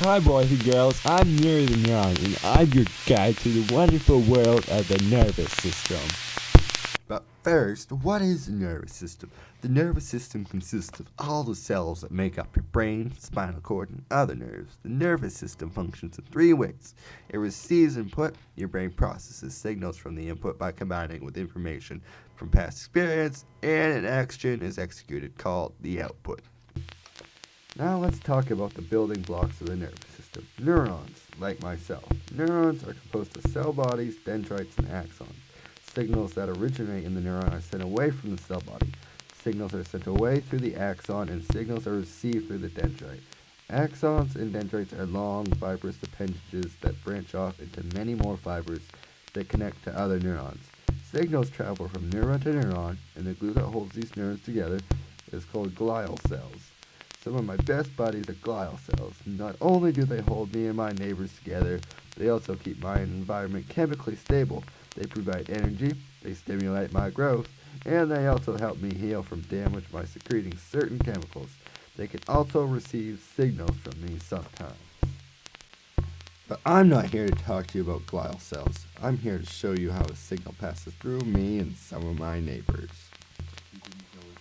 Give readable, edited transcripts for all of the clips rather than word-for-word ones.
Hi boys and girls, I'm Neuri the Neurons, and I'm your guide to the wonderful world of the nervous system. But first, what is the nervous system? The nervous system consists of all the cells that make up your brain, spinal cord, and other nerves. The nervous system functions in three ways. It receives input. Your brain processes signals from the input by combining with information from past experience, and an action is executed called the output. Now let's talk about the building blocks of the nervous system. Neurons, like myself. Neurons are composed of cell bodies, dendrites, and axons. Signals that originate in the neuron are sent away from the cell body. Signals are sent away through the axon, and signals are received through the dendrite. Axons and dendrites are long, fibrous appendages that branch off into many more fibers that connect to other neurons. Signals travel from neuron to neuron, and the glue that holds these neurons together is called glial cells. Some of my best buddies are glial cells. Not only do they hold me and my neighbors together, they also keep my environment chemically stable. They provide energy, they stimulate my growth, and they also help me heal from damage by secreting certain chemicals. They can also receive signals from me sometimes. But I'm not here to talk to you about glial cells. I'm here to show you how a signal passes through me and some of my neighbors.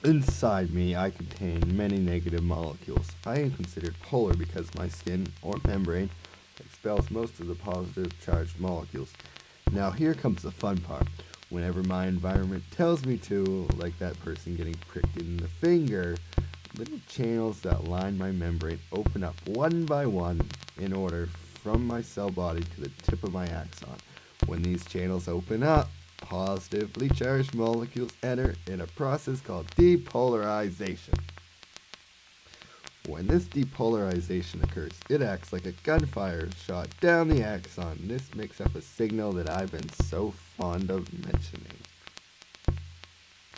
Inside me, I contain many negative molecules. I am considered polar because my skin, or membrane, expels most of the positive charged molecules. Now here comes the fun part. Whenever my environment tells me to, like that person getting pricked in the finger, little channels that line my membrane open up one by one in order from my cell body to the tip of my axon. When these channels open up, positively charged molecules enter in a process called depolarization. When this depolarization occurs, it acts like a gunfire shot down the axon. This makes up a signal that I've been so fond of mentioning.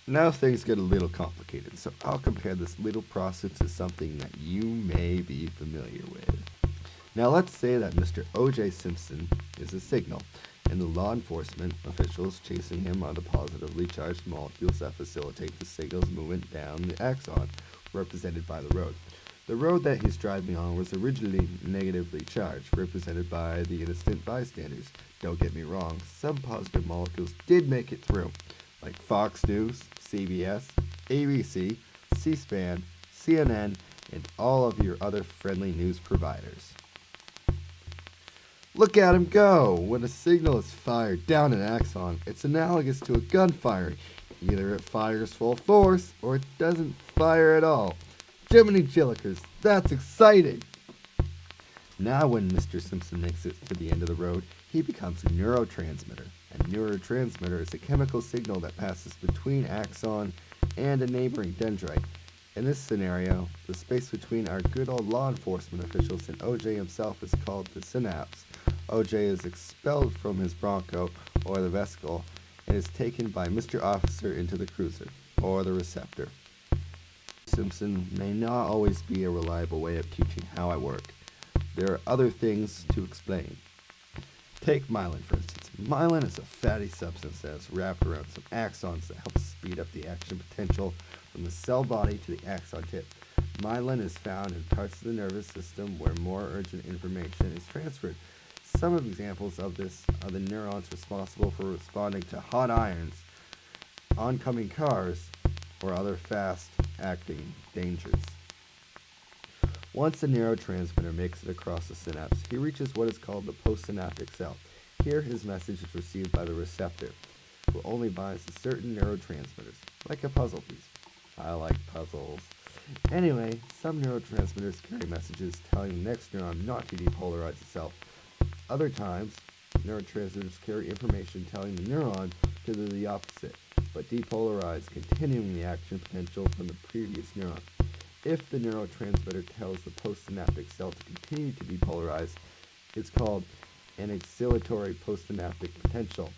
Now things get a little complicated, so I'll compare this little process to something that you may be familiar with. Now let's say that Mr. O.J. Simpson is a signal, and the law enforcement officials chasing him are the positively charged molecules that facilitate the signal's movement down the axon, represented by the road. The road that he's driving on was originally negatively charged, represented by the innocent bystanders. Don't get me wrong, some positive molecules did make it through, like Fox News, CBS, ABC, C-SPAN, CNN, and all of your other friendly news providers. Look at him go! When a signal is fired down an axon, it's analogous to a gun firing. Either it fires full force, or it doesn't fire at all. Jiminy Jillikers, that's exciting! Now when Mr. Simpson makes it to the end of the road, he becomes a neurotransmitter. A neurotransmitter is a chemical signal that passes between axon and a neighboring dendrite. In this scenario, the space between our good old law enforcement officials and OJ himself is called the synapse. OJ is expelled from his Bronco, or the vesicle, and is taken by Mr. Officer into the cruiser, or the receptor. Simpson may not always be a reliable way of teaching how I work. There are other things to explain. Take myelin, for instance. Myelin is a fatty substance that is wrapped around some axons that help speed up the action potential from the cell body to the axon tip. Myelin is found in parts of the nervous system where more urgent information is transferred. Some of the examples of this are the neurons responsible for responding to hot irons, oncoming cars, or other fast-acting dangers. Once a neurotransmitter makes it across the synapse, he reaches what is called the postsynaptic cell. Here his message is received by the receptor, who only binds to certain neurotransmitters, like a puzzle piece. I like puzzles. Anyway, some neurotransmitters carry messages telling the next neuron not to depolarize itself. Other times, neurotransmitters carry information telling the neuron to do the opposite, but depolarize, continuing the action potential from the previous neuron. If the neurotransmitter tells the postsynaptic cell to continue to depolarize, it's called an exciatory postsynaptic potential.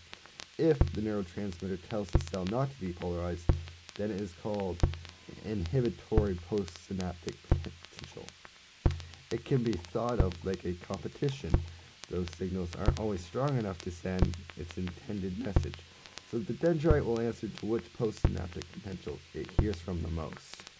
If the neurotransmitter tells the cell not to depolarize, then it is called an inhibitory postsynaptic potential. It can be thought of like a competition. Those signals aren't always strong enough to send its intended message, so the dendrite will answer to which postsynaptic potential it hears from the most.